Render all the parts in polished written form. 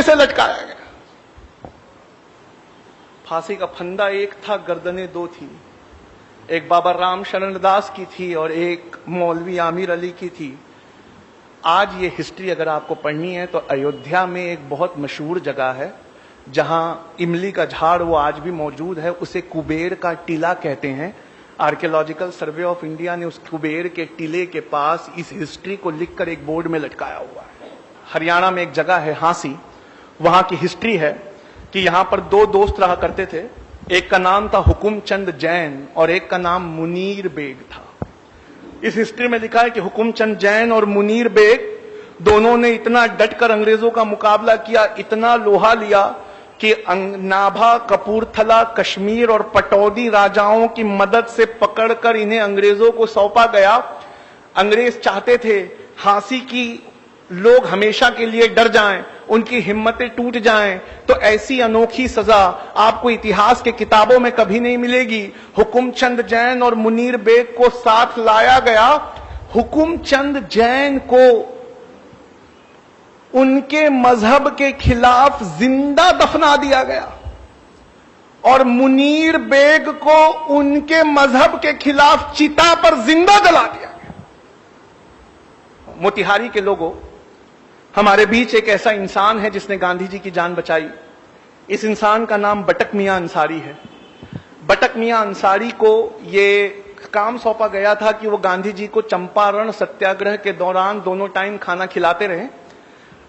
से लटकाया गया। फांसी का फंदा एक था, गर्दनें दो थी, एक बाबा राम शरण दास की थी और एक मौलवी आमिर अली की थी। आज ये हिस्ट्री अगर आपको पढ़नी है तो अयोध्या में एक बहुत मशहूर जगह है जहां इमली का झाड़ वो आज भी मौजूद है, उसे कुबेर का टीला कहते हैं। आर्कियोलॉजिकल सर्वे ऑफ इंडिया ने उस कुबेर के टीले के पास इस हिस्ट्री को लिखकर एक बोर्ड में लटकाया हुआ है। हरियाणा में एक जगह है हांसी, वहां की हिस्ट्री है कि यहां पर दो दोस्त रहा करते थे, एक का नाम था हुकुमचंद जैन और एक का नाम मुनीर बेग था। इस हिस्ट्री में लिखा है कि हुकुमचंद जैन और मुनीर बेग दोनों ने इतना डटकर अंग्रेजों का मुकाबला किया, इतना लोहा लिया कि नाभा, कपूरथला, कश्मीर और पटौदी राजाओं की मदद से पकड़कर इन्हें अंग्रेजों को सौंपा गया। अंग्रेज चाहते थे हांसी की लोग हमेशा के लिए डर जाएं, उनकी हिम्मतें टूट जाएं, तो ऐसी अनोखी सजा आपको इतिहास के किताबों में कभी नहीं मिलेगी। हुकुमचंद जैन और मुनीर बेग को साथ लाया गया। हुकुमचंद जैन को उनके मजहब के खिलाफ जिंदा दफना दिया गया और मुनीर बेग को उनके मजहब के खिलाफ चिता पर जिंदा जला दिया गया। मोतिहारी के लोगों, हमारे बीच एक ऐसा इंसान है जिसने गांधी जी की जान बचाई। इस इंसान का नाम बटक मियां अंसारी है। बटक मियां अंसारी को ये काम सौंपा गया था कि वो गांधी जी को चंपारण सत्याग्रह के दौरान दोनों टाइम खाना खिलाते रहे।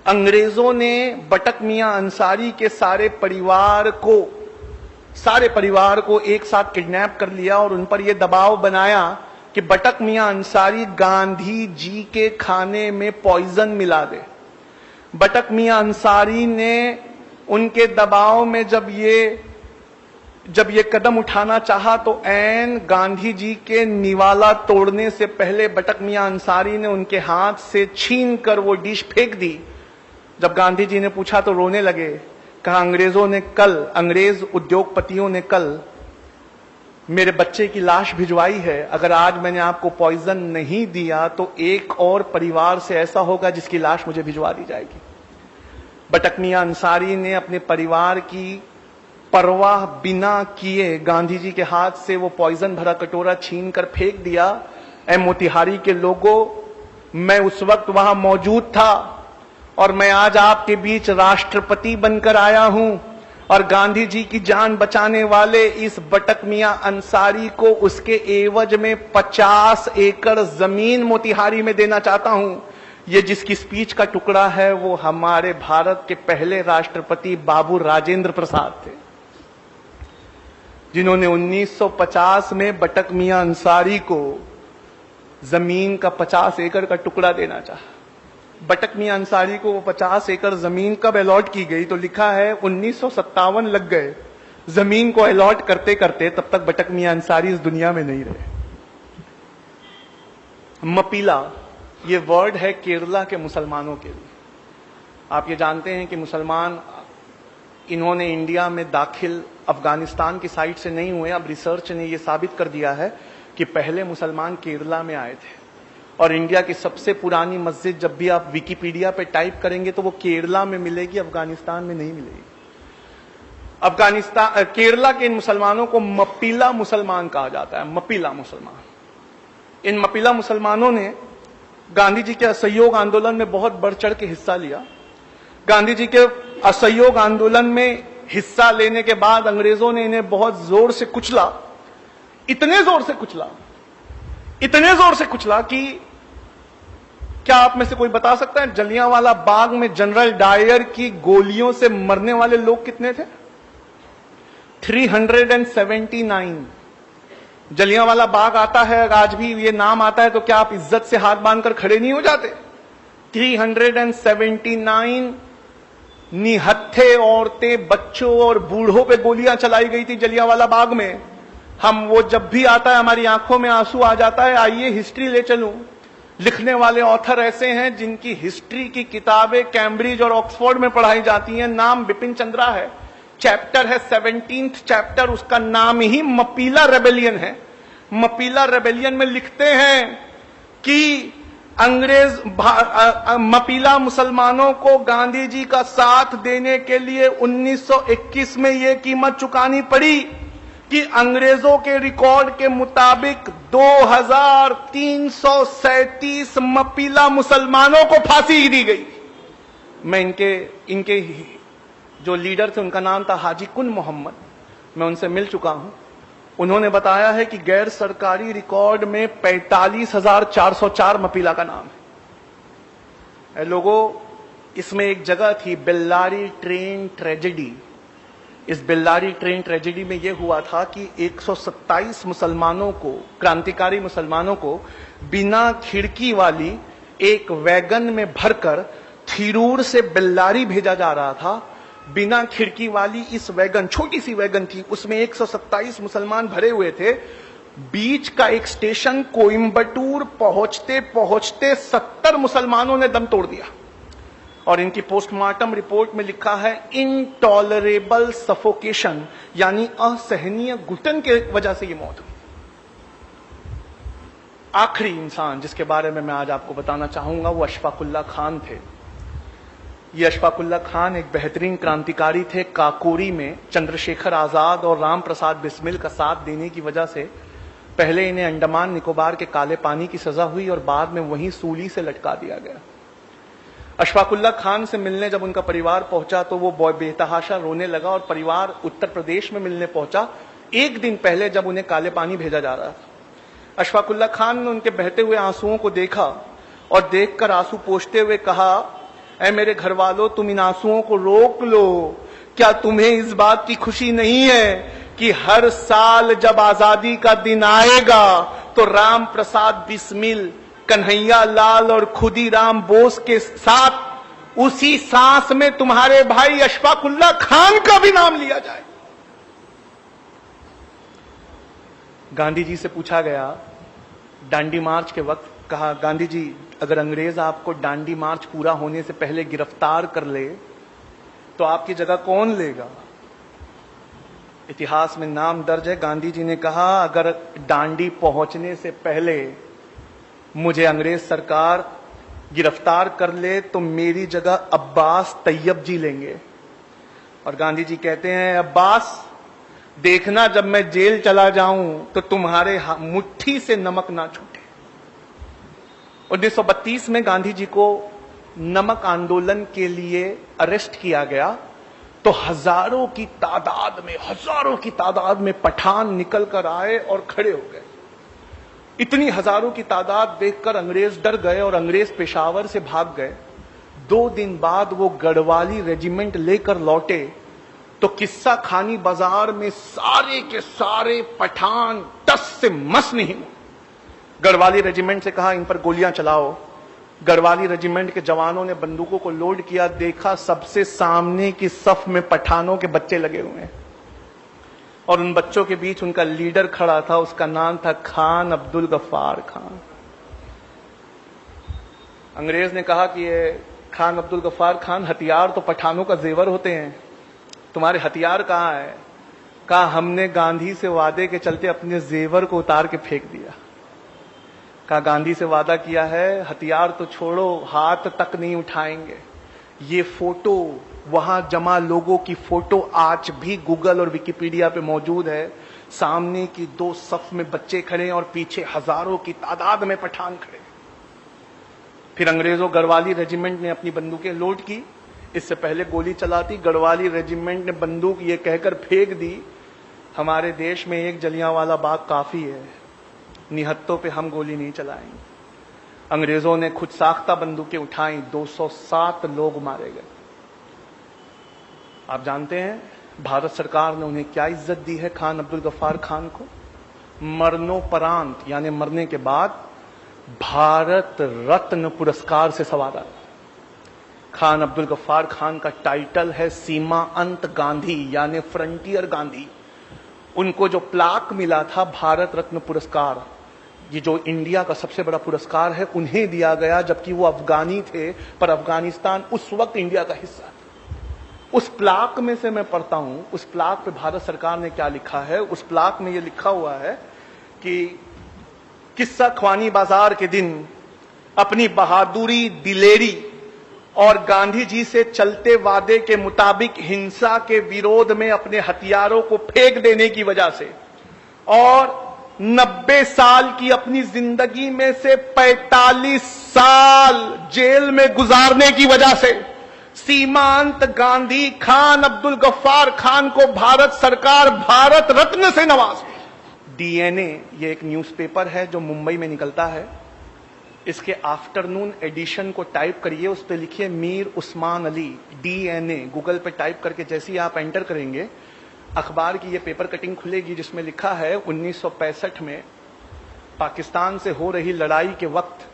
अंग्रेजों ने बटक मियां अंसारी के सारे परिवार को एक साथ किडनैप कर लिया और उन पर यह दबाव बनाया कि बटक मियां अंसारी गांधी जी के खाने में पॉइजन मिला दे। बटक मियां अंसारी ने उनके दबाव में जब ये कदम उठाना चाहा तो ऐन गांधी जी के निवाला तोड़ने से पहले बटक मियां अंसारी ने उनके हाथ से छीन कर वो डिश फेंक दी। जब गांधी जी ने पूछा तो रोने लगे। कहा अंग्रेज उद्योगपतियों ने कल मेरे बच्चे की लाश भिजवाई है, अगर आज मैंने आपको पॉइजन नहीं दिया तो एक और परिवार से ऐसा होगा जिसकी लाश मुझे भिजवा दी जाएगी। बटक मियां अंसारी ने अपने परिवार की परवाह बिना किए गांधी जी के हाथ से वो पॉइजन भरा कटोरा छीन कर फेंक दिया। ऐ मोतिहारी के लोगों, मैं उस वक्त वहां मौजूद था और मैं आज आपके बीच राष्ट्रपति बनकर आया हूं और गांधी जी की जान बचाने वाले इस बटक मियां अंसारी को उसके एवज में 50 एकड़ जमीन मोतिहारी में देना चाहता हूं। ये जिसकी स्पीच का टुकड़ा है वो हमारे भारत के पहले राष्ट्रपति बाबू राजेंद्र प्रसाद थे, जिन्होंने 1950 में बटक मियां अंसारी को जमीन का 50 एकड़ का टुकड़ा देना चाहा। बटक मियां अंसारी को वो 50 एकड़ जमीन कब अलॉट की गई तो लिखा है 1957 लग गए जमीन को अलॉट करते करते, तब तक बटक मियां अंसारी इस दुनिया में नहीं रहे। मपीला ये वर्ड है केरला के मुसलमानों के लिए। आप ये जानते हैं कि मुसलमान इन्होंने इंडिया में दाखिल अफगानिस्तान की साइड से नहीं हुए। अब रिसर्च ने यह साबित कर दिया है कि पहले मुसलमान केरला में आए थे और इंडिया की सबसे पुरानी मस्जिद जब भी आप विकिपीडिया पे टाइप करेंगे तो वो केरला में मिलेगी, अफगानिस्तान में नहीं मिलेगी। केरला के इन मुसलमानों को मपीला मुसलमान कहा जाता है। मपीला मुसलमान, इन मपीला मुसलमानों ने गांधी जी के असहयोग आंदोलन में बहुत बढ़ चढ़ के हिस्सा लिया। गांधी जी के असहयोग आंदोलन में हिस्सा लेने के बाद अंग्रेजों ने इन्हें बहुत जोर से कुचला, इतने जोर से कुचला कि क्या आप में से कोई बता सकता है जलियांवाला बाग में जनरल डायर की गोलियों से मरने वाले लोग कितने थे? 379। जलियांवाला बाग आता है, आज भी ये नाम आता है तो क्या आप इज्जत से हाथ बांधकर खड़े नहीं हो जाते? 379 निहत्थे औरतें, बच्चों और बूढ़ों पे गोलियां चलाई गई थी जलियांवाला बाग में। हम वो जब भी आता है हमारी आंखों में आंसू आ जाता है। आइए हिस्ट्री ले चलूं। लिखने वाले ऑथर ऐसे हैं जिनकी हिस्ट्री की किताबें कैम्ब्रिज और ऑक्सफोर्ड में पढ़ाई जाती हैं। नाम बिपिन चंद्रा है, चैप्टर है 17th चैप्टर, उसका नाम ही मपीला रेबेलियन है। मपीला रेबेलियन में लिखते हैं कि मपीला मुसलमानों को गांधी जी का साथ देने के लिए 1921 में यह कीमत चुकानी पड़ी कि अंग्रेजों के रिकॉर्ड के मुताबिक 2337 मपीला मुसलमानों को फांसी दी गई। मैं इनके जो लीडर थे उनका नाम था हाजी कुन मोहम्मद, मैं उनसे मिल चुका हूं। उन्होंने बताया है कि गैर सरकारी रिकॉर्ड में 45,404 मपीला का नाम है। लोगों, इसमें एक जगह थी बेल्लारी ट्रेन ट्रेजेडी। इस बेल्लारी ट्रेन ट्रेजेडी में यह हुआ था कि 127 मुसलमानों को, क्रांतिकारी मुसलमानों को बिना खिड़की वाली एक वैगन में भरकर थिरूर से बेल्लारी भेजा जा रहा था। बिना खिड़की वाली इस वैगन, छोटी सी वैगन थी, उसमें 127 मुसलमान भरे हुए थे। बीच का एक स्टेशन कोयंबटूर पहुंचते पहुंचते 70 मुसलमानों ने दम तोड़ दिया और इनकी पोस्टमार्टम रिपोर्ट में लिखा है इनटॉलरेबल सफोकेशन, यानी असहनीय घुटन के वजह से ये मौत हुई। आखिरी इंसान जिसके बारे में मैं आज आपको बताना चाहूंगा वो अशफाकुल्ला खान थे। ये अशफाकुल्ला खान एक बेहतरीन क्रांतिकारी थे। काकोरी में चंद्रशेखर आजाद और राम प्रसाद बिस्मिल का साथ देने की वजह से पहले इन्हें अंडमान निकोबार के काले पानी की सजा हुई और बाद में वहीं सूली से लटका दिया गया। अशफाकुल्ला खान से मिलने जब उनका परिवार पहुंचा तो वो बेतहाशा रोने लगा और परिवार उत्तर प्रदेश में मिलने पहुंचा एक दिन पहले जब उन्हें काले पानी भेजा जा रहा था। अशफाकुल्ला खान ने उनके बहते हुए आंसुओं को देखा और देखकर आंसू पोंछते हुए कहा, ऐ मेरे घर वालों, तुम इन आंसुओं को रोक लो। क्या तुम्हें इस बात की खुशी नहीं है कि हर साल जब आजादी का दिन आएगा तो राम प्रसाद बिस्मिल, कन्हैया लाल और खुदीराम बोस के साथ उसी सांस में तुम्हारे भाई अशफाकुल्ला खान का भी नाम लिया जाए। गांधी जी से पूछा गया दांडी मार्च के वक्त, कहा, गांधी जी, अगर अंग्रेज आपको दांडी मार्च पूरा होने से पहले गिरफ्तार कर ले तो आपकी जगह कौन लेगा? इतिहास में नाम दर्ज है, गांधी जी ने कहा, अगर दांडी पहुंचने से पहले मुझे अंग्रेज सरकार गिरफ्तार कर ले तो मेरी जगह अब्बास तैयब जी लेंगे। और गांधी जी कहते हैं, अब्बास, देखना जब मैं जेल चला जाऊं तो तुम्हारे मुट्ठी से नमक ना छूटे। 1932 में गांधी जी को नमक आंदोलन के लिए अरेस्ट किया गया तो हजारों की तादाद में पठान निकल कर आए और खड़े हो गए। इतनी हजारों की तादाद देखकर अंग्रेज डर गए और अंग्रेज पेशावर से भाग गए। 2 दिन बाद वो गढ़वाली रेजिमेंट लेकर लौटे तो किस्सा खानी बाजार में सारे के सारे पठान टस से मस नहीं हुए। गढ़वाली रेजिमेंट से कहा, इन पर गोलियां चलाओ। गढ़वाली रेजिमेंट के जवानों ने बंदूकों को लोड किया, देखा सबसे सामने की सफ में पठानों के बच्चे लगे हुए हैं और उन बच्चों के बीच उनका लीडर खड़ा था, उसका नाम था खान अब्दुल गफ्फार खान। अंग्रेज ने कहा कि ये खान अब्दुल गफ्फार खान, हथियार तो पठानों का जेवर होते हैं, तुम्हारे हथियार कहां है? कहा, हमने गांधी से वादे के चलते अपने जेवर को उतार के फेंक दिया। कहा, गांधी से वादा किया है, हथियार तो छोड़ो, हाथ तक नहीं उठाएंगे। ये फोटो, वहां जमा लोगों की फोटो आज भी गूगल और विकिपीडिया पे मौजूद है। सामने की 2 सफ में बच्चे खड़े और पीछे हजारों की तादाद में पठान खड़े। फिर अंग्रेजों गढ़वाली रेजिमेंट ने अपनी बंदूकें लोड की। इससे पहले गोली चलाती, गढ़वाली रेजिमेंट ने बंदूक ये कहकर फेंक दी, हमारे देश में एक जलियांवाला बाग काफी है, निहत्तों पे हम गोली नहीं चलाएंगे। अंग्रेजों ने खुद साख्ता बंदूकें उठाई, 207 लोग मारे गए। आप जानते हैं भारत सरकार ने उन्हें क्या इज्जत दी है, खान अब्दुल गफ्फार खान को? मरणोपरांत, यानी मरने के बाद भारत रत्न पुरस्कार से सवारा। खान अब्दुल गफ्फार खान का टाइटल है सीमा अंत गांधी, यानी फ्रंटियर गांधी। उनको जो प्लाक मिला था भारत रत्न पुरस्कार, ये जो इंडिया का सबसे बड़ा पुरस्कार है, उन्हें दिया गया, जबकि वो अफगानी थे, पर अफगानिस्तान उस वक्त इंडिया का हिस्सा था। उस प्लाक में से मैं पढ़ता हूं, उस प्लाक पे भारत सरकार ने क्या लिखा है। उस प्लाक में ये लिखा हुआ है कि किस्सा ख्वानी बाजार के दिन अपनी बहादुरी, दिलेरी और गांधी जी से चलते वादे के मुताबिक हिंसा के विरोध में अपने हथियारों को फेंक देने की वजह से और 90 साल की अपनी जिंदगी में से 45 साल जेल में गुजारने की वजह से सीमांत गांधी खान अब्दुल गफ्फार खान को भारत सरकार भारत रत्न से नवाजी। डीएनए ये एक न्यूज़पेपर है जो मुंबई में निकलता है। इसके आफ्टरनून एडिशन को टाइप करिए, उस पर लिखिए मीर उस्मान अली डीएनए। गूगल पे टाइप करके जैसे ही आप एंटर करेंगे अखबार की ये पेपर कटिंग खुलेगी जिसमें लिखा है 1965 में पाकिस्तान से हो रही लड़ाई के वक्त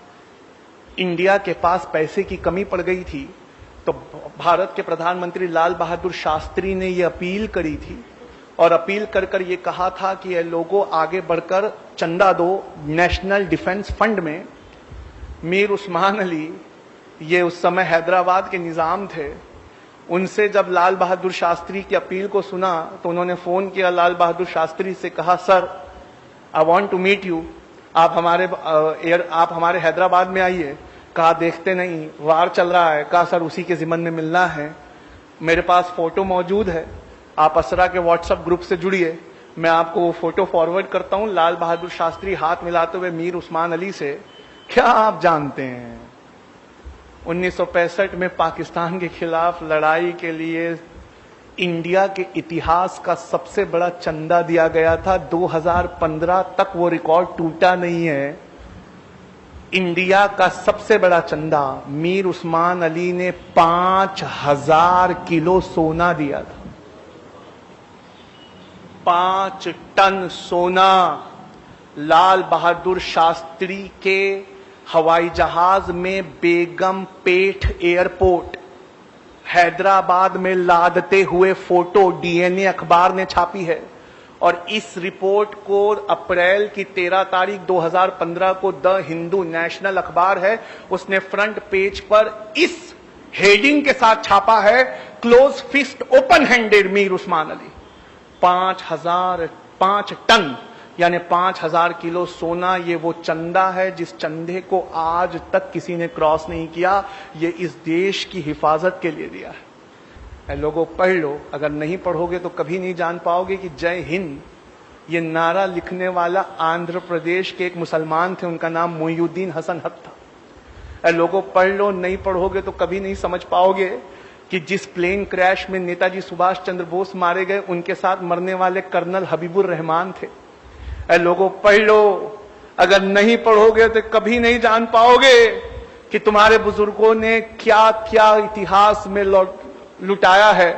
इंडिया के पास पैसे की कमी पड़ गई थी, तो भारत के प्रधानमंत्री लाल बहादुर शास्त्री ने ये अपील करी थी और अपील कर कर ये कहा था कि ये लोगों आगे बढ़कर चंदा दो नेशनल डिफेंस फंड में। मीर उस्मान अली ये उस समय हैदराबाद के निजाम थे। उनसे जब लाल बहादुर शास्त्री की अपील को सुना तो उन्होंने फोन किया लाल बहादुर शास्त्री से, कहा sir I want to meet you, आप हमारे हैदराबाद में आइए। कहा देखते नहीं, वार चल रहा है। कहा सर उसी के जिम्मन में मिलना है, मेरे पास फोटो मौजूद है, आप असरा के व्हाट्सएप ग्रुप से जुड़िए, मैं आपको वो फोटो फॉरवर्ड करता हूं। लाल बहादुर शास्त्री हाथ मिलाते हुए मीर उस्मान अली से, क्या आप जानते हैं 1965 में पाकिस्तान के खिलाफ लड़ाई के लिए इंडिया के इतिहास का सबसे बड़ा चंदा दिया गया था। 2015 तक वो रिकॉर्ड टूटा नहीं है। इंडिया का सबसे बड़ा चंदा मीर उस्मान अली ने 5000 किलो सोना दिया था। 5 टन सोना लाल बहादुर शास्त्री के हवाई जहाज में बेगम पेठ एयरपोर्ट हैदराबाद में लादते हुए फोटो डीएनए अखबार ने छापी है। और इस रिपोर्ट को अप्रैल की 13 तारीख 2015 को द हिंदू नेशनल अखबार है, उसने फ्रंट पेज पर इस हेडिंग के साथ छापा है, close fist open handed Mir Osman Ali. 5 ton यानी 5000 किलो सोना, ये वो चंदा है जिस चंदे को आज तक किसी ने क्रॉस नहीं किया। ये इस देश की हिफाजत के लिए दिया है। लोगों पढ़ लो, अगर नहीं पढ़ोगे तो कभी नहीं जान पाओगे कि जय हिंद ये नारा लिखने वाला आंध्र प्रदेश के एक मुसलमान थे, उनका नाम मोइनुद्दीन हसन हक था। लोगों पढ़ लो, नहीं पढ़ोगे तो कभी नहीं समझ पाओगे कि जिस प्लेन क्रैश में नेताजी सुभाष चंद्र बोस मारे गए उनके साथ मरने वाले कर्नल हबीबुर रहमान थे। लोगों पढ़ लो, अगर नहीं पढ़ोगे तो कभी नहीं जान पाओगे कि तुम्हारे बुजुर्गों ने क्या क्या इतिहास में लुटाया है।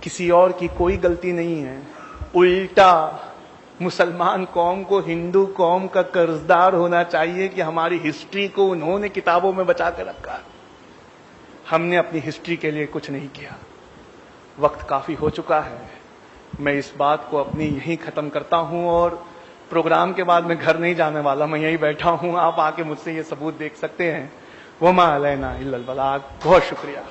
किसी और की कोई गलती नहीं है, उल्टा मुसलमान कौम को हिंदू कौम का कर्जदार होना चाहिए कि हमारी हिस्ट्री को उन्होंने किताबों में बचा के रखा। हमने अपनी हिस्ट्री के लिए कुछ नहीं किया। वक्त काफी हो चुका है, मैं इस बात को अपनी यहीं खत्म करता हूं और प्रोग्राम के बाद मैं घर नहीं जाने वाला, मैं यहीं बैठा हूं। आप आके मुझसे ये सबूत देख सकते हैं। वमा अलैना इल्लल बलाग। बहुत शुक्रिया।